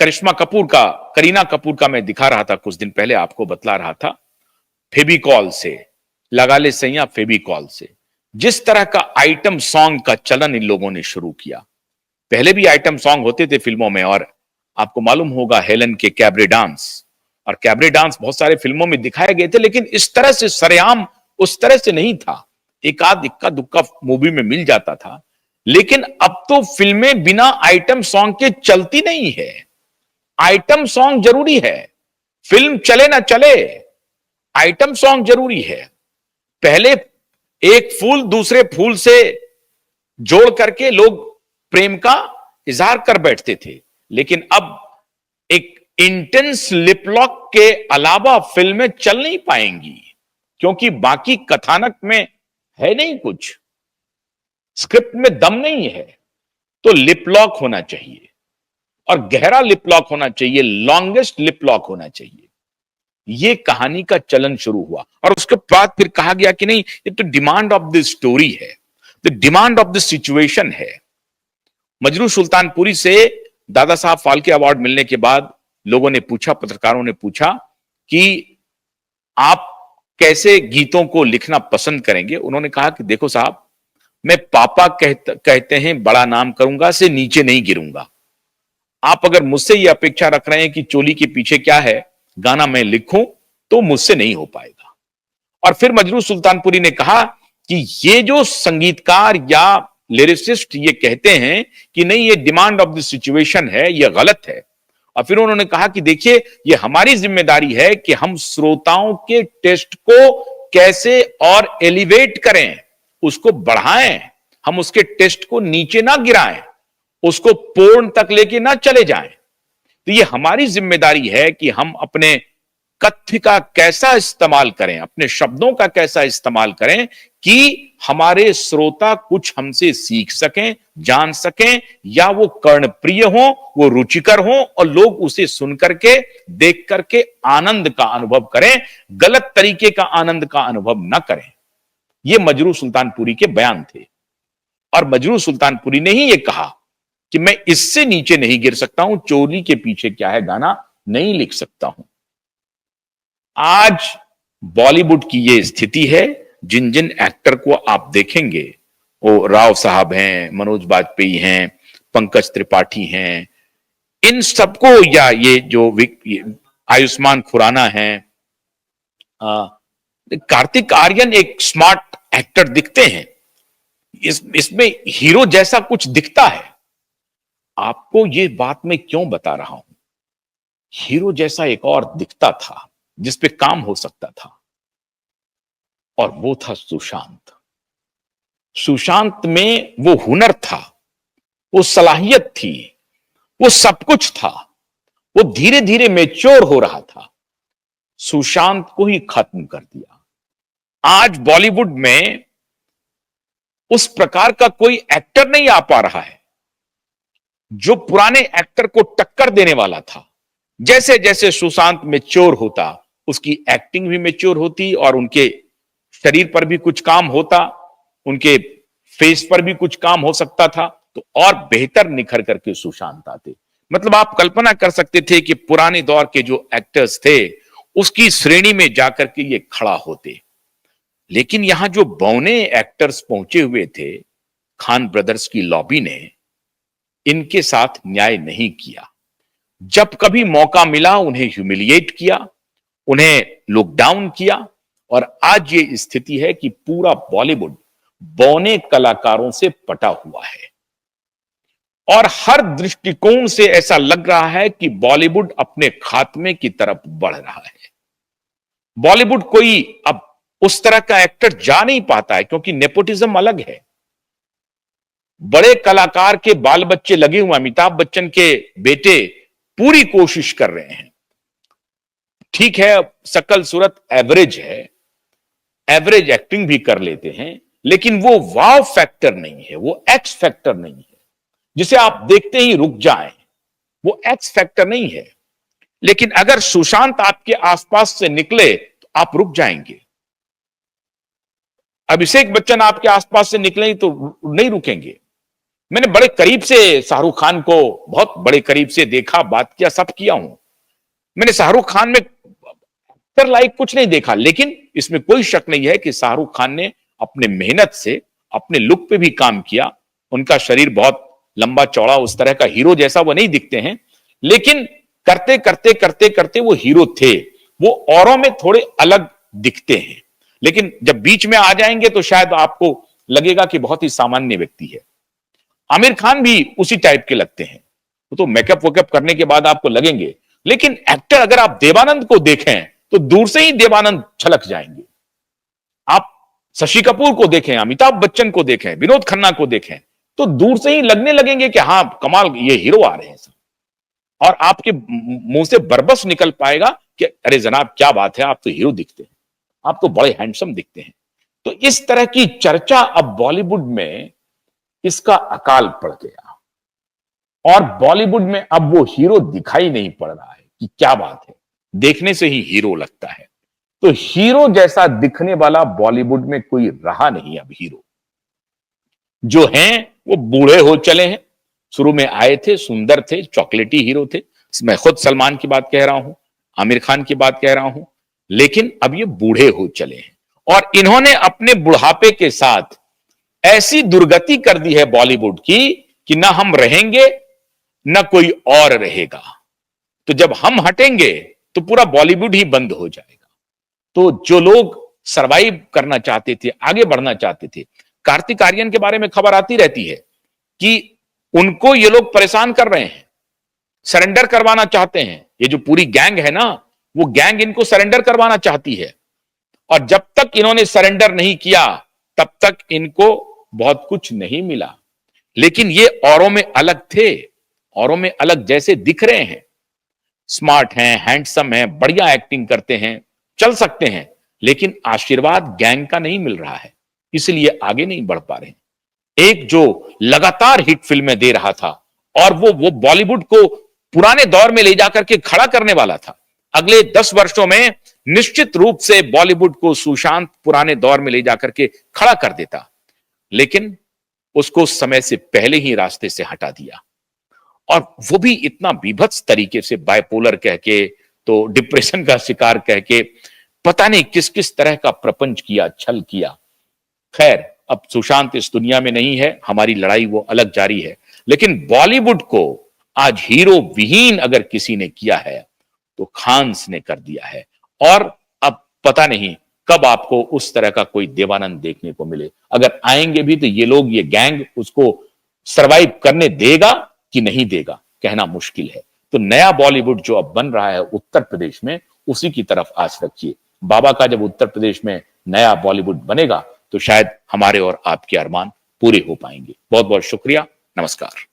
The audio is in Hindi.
करीना कपूर का मैं दिखा रहा था कुछ दिन पहले, आपको बतला रहा था, फेविकॉल से लगा ले सैया फेविकॉल से, जिस तरह का आइटम सॉन्ग का चलन इन लोगों ने शुरू किया। पहले भी आइटम सॉन्ग होते थे फिल्मों में, और आपको मालूम होगा हेलन के कैबरे डांस, और कैबरे डांस बहुत सारे फिल्मों में दिखाए गए थे, लेकिन इस तरह से सरेआम उस तरह से नहीं था। एक आध इक्का दुक्का मूवी में मिल जाता था, लेकिन अब तो फिल्में बिना आइटम सॉन्ग के चलती नहीं है। आइटम सॉन्ग जरूरी है, फिल्म चले ना चले, आइटम सॉन्ग जरूरी है। पहले एक फूल दूसरे फूल से जोड़ करके लोग प्रेम का इजहार कर बैठते थे, लेकिन अब एक इंटेंस लिपलॉक के अलावा फिल्में चल नहीं पाएंगी, क्योंकि बाकी कथानक में है नहीं कुछ, स्क्रिप्ट में दम नहीं है। तो लिपलॉक होना चाहिए, और गहरा लिपलॉक होना चाहिए, लॉन्गेस्ट लिपलॉक होना चाहिए। ये कहानी का चलन शुरू हुआ, और उसके बाद फिर कहा गया कि नहीं, ये तो डिमांड ऑफ द स्टोरी है, the demand of the situation है। मजनू सुल्तानपुरी से दादा साहब फाल्के अवार्ड मिलने के बाद लोगों ने पूछा, पत्रकारों ने पूछा कि आप कैसे गीतों को लिखना पसंद करेंगे। उन्होंने कहा कि देखो साहब, मैं पापा कहते हैं बड़ा नाम करूंगा से नीचे नहीं गिरूंगा। आप अगर मुझसे ये अपेक्षा रख रहे हैं कि चोली के पीछे क्या है गाना मैं लिखूं, तो मुझसे नहीं हो पाएगा। और फिर मजनू सुल्तानपुरी ने कहा कि ये जो संगीतकार या लिरिसिस्ट ये कहते हैं कि नहीं ये डिमांड ऑफ द सिचुएशन है, ये गलत है। और फिर उन्होंने कहा कि देखिए, ये हमारी जिम्मेदारी है कि हम श्रोताओं के टेस्ट को कैसे और एलिवेट करें, उसको बढ़ाएं, हम उसके टेस्ट को नीचे ना गिराएं, उसको पूर्ण तक लेके ना चले जाएं। तो ये हमारी जिम्मेदारी है कि हम अपने कथ्य का कैसा इस्तेमाल करें, अपने शब्दों का कैसा इस्तेमाल करें कि हमारे श्रोता कुछ हमसे सीख सकें, जान सकें, या वो कर्णप्रिय हो, वो रुचिकर हो, और लोग उसे सुन करके, देख करके आनंद का अनुभव करें, गलत तरीके का आनंद का अनुभव ना करें। ये मजरू सुल्तानपुरी के बयान थे, और मजरू सुल्तानपुरी ने ही ये कहा कि मैं इससे नीचे नहीं गिर सकता हूं, चोली के पीछे क्या है गाना नहीं लिख सकता हूं। आज बॉलीवुड की ये स्थिति है। जिन जिन एक्टर को आप देखेंगे, वो राव साहब हैं, मनोज बाजपेयी हैं, पंकज त्रिपाठी हैं, इन सबको, या ये जो आयुष्मान खुराना हैं, कार्तिक आर्यन एक स्मार्ट एक्टर दिखते हैं, इसमें हीरो जैसा कुछ दिखता है। आपको ये बात मैं क्यों बता रहा हूं, हीरो जैसा एक और दिखता था जिसपे काम हो सकता था, और वो था सुशांत। सुशांत में वो हुनर था, वो सलाहियत थी, वो सब कुछ था। वो धीरे धीरे मैच्योर हो रहा था, सुशांत को ही खत्म कर दिया। आज बॉलीवुड में उस प्रकार का कोई एक्टर नहीं आ पा रहा है जो पुराने एक्टर को टक्कर देने वाला था। जैसे जैसे सुशांत मैच्योर होता, उसकी एक्टिंग भी मैच्योर होती, और उनके शरीर पर भी कुछ काम होता, उनके फेस पर भी कुछ काम हो सकता था, तो और बेहतर निखर करके सुशांत आते। मतलब आप कल्पना कर सकते थे कि पुराने दौर के जो एक्टर्स थे उसकी श्रेणी में जाकर के ये खड़ा होते। लेकिन यहां जो बौने एक्टर्स पहुंचे हुए थे, खान ब्रदर्स की लॉबी ने इनके साथ न्याय नहीं किया। जब कभी मौका मिला उन्हें ह्यूमिलिएट किया, उन्हें लुक डाउन किया, और आज ये स्थिति है कि पूरा बॉलीवुड बौने कलाकारों से पटा हुआ है, और हर दृष्टिकोण से ऐसा लग रहा है कि बॉलीवुड अपने खात्मे की तरफ बढ़ रहा है। बॉलीवुड कोई अब उस तरह का एक्टर जा नहीं पाता है, क्योंकि नेपोटिज्म अलग है। बड़े कलाकार के बाल बच्चे लगे हुए, अमिताभ बच्चन के बेटे पूरी कोशिश कर रहे हैं। ठीक है, शकल सूरत एवरेज है, एवरेज एक्टिंग भी कर लेते हैं, लेकिन वो वाव फैक्टर नहीं है, वो एक्स फैक्टर नहीं है जिसे आप देखते ही रुक जाएं, वो एक्स फैक्टर नहीं है। लेकिन अगर सुशांत आपके आसपास से निकले तो आप रुक जाएंगे। अभिषेक बच्चन आपके आसपास से निकले तो नहीं रुकेंगे। मैंने बड़े करीब से शाहरुख खान को बहुत बड़े करीब से देखा, बात किया, सब किया हूं। मैंने शाहरुख खान में एक्टर लाइक कुछ नहीं देखा, लेकिन इसमें कोई शक नहीं है कि शाहरुख खान ने अपने मेहनत से अपने लुक पे भी काम किया। उनका शरीर बहुत लंबा चौड़ा, उस तरह का हीरो जैसा वो नहीं दिखते हैं, लेकिन करते करते करते करते वो हीरो थे। वो औरों में थोड़े अलग दिखते हैं, लेकिन जब बीच में आ जाएंगे तो शायद आपको लगेगा कि बहुत ही सामान्य व्यक्ति है। आमिर खान भी उसी टाइप के लगते हैं, वो तो मेकअप वेकअप करने के बाद आपको लगेंगे, लेकिन एक्टर अगर आप देवानंद को देखें तो दूर से ही देवानंद छलक जाएंगे। आप शशि कपूर को देखें, अमिताभ बच्चन को देखें, विनोद खन्ना को देखें, तो दूर से ही लगने लगेंगे कि हाँ कमाल, ये हीरो आ रहे हैं सब। और आपके मुंह से बरबस निकल पाएगा कि अरे जनाब क्या बात है, आप तो हीरो दिखते हैं, आप तो बड़े हैंडसम दिखते हैं। तो इस तरह की चर्चा अब बॉलीवुड में इसका अकाल पड़ गया, और बॉलीवुड में अब वो हीरो दिखाई नहीं पड़ रहा है कि क्या बात है, देखने से ही हीरो लगता है। तो हीरो जैसा दिखने वाला बॉलीवुड में कोई रहा नहीं अब। हीरो जो हैं वो बूढ़े हो चले हैं। शुरू में आए थे, सुंदर थे, चॉकलेटी हीरो थे। मैं खुद सलमान की बात कह रहा हूं, आमिर खान की बात कह रहा हूं, लेकिन अब ये बूढ़े हो चले हैं और इन्होंने अपने बुढ़ापे के साथ ऐसी दुर्गति कर दी है बॉलीवुड की कि ना हम रहेंगे ना कोई और रहेगा। तो जब हम हटेंगे तो पूरा बॉलीवुड ही बंद हो जाएगा। तो जो लोग सरवाइव करना चाहते थे, आगे बढ़ना चाहते थे, कार्तिक आर्यन के बारे में खबर आती रहती है कि उनको ये लोग परेशान कर रहे हैं, सरेंडर करवाना चाहते हैं। ये जो पूरी गैंग है ना, वो गैंग इनको सरेंडर करवाना चाहती है, और जब तक इन्होंने सरेंडर नहीं किया तब तक इनको बहुत कुछ नहीं मिला। लेकिन ये औरों में अलग थे, औरों में अलग जैसे दिख रहे हैं, स्मार्ट हैं, हैंडसम हैं, बढ़िया एक्टिंग करते हैं, चल सकते हैं, लेकिन आशीर्वाद गैंग का नहीं मिल रहा है, इसलिए आगे नहीं बढ़ पा रहे हैं। एक जो लगातार हिट फिल्में दे रहा था और वो बॉलीवुड को पुराने दौर में ले जाकर के खड़ा करने वाला था, अगले 10 वर्षों में निश्चित रूप से बॉलीवुड को सुशांत पुराने दौर में ले जाकर के खड़ा कर देता, लेकिन उसको समय से पहले ही रास्ते से हटा दिया। और वो भी इतना बीभत्स तरीके से, बाइपोलर कह के, तो डिप्रेशन का शिकार कह के, पता नहीं किस किस तरह का प्रपंच किया, छल किया। खैर, अब सुशांत इस दुनिया में नहीं है, हमारी लड़ाई वो अलग जारी है। लेकिन बॉलीवुड को आज हीरो विहीन अगर किसी ने किया है तो खान्स ने कर दिया है। और अब पता नहीं कब आपको उस तरह का कोई देवानंद देखने को मिले। अगर आएंगे भी तो ये लोग, ये गैंग उसको सरवाइव करने देगा कि नहीं देगा, कहना मुश्किल है। तो नया बॉलीवुड जो अब बन रहा है उत्तर प्रदेश में, उसी की तरफ आस रखिए। बाबा का जब उत्तर प्रदेश में नया बॉलीवुड बनेगा तो शायद हमारे और आपके अरमान पूरे हो पाएंगे। बहुत बहुत शुक्रिया, नमस्कार।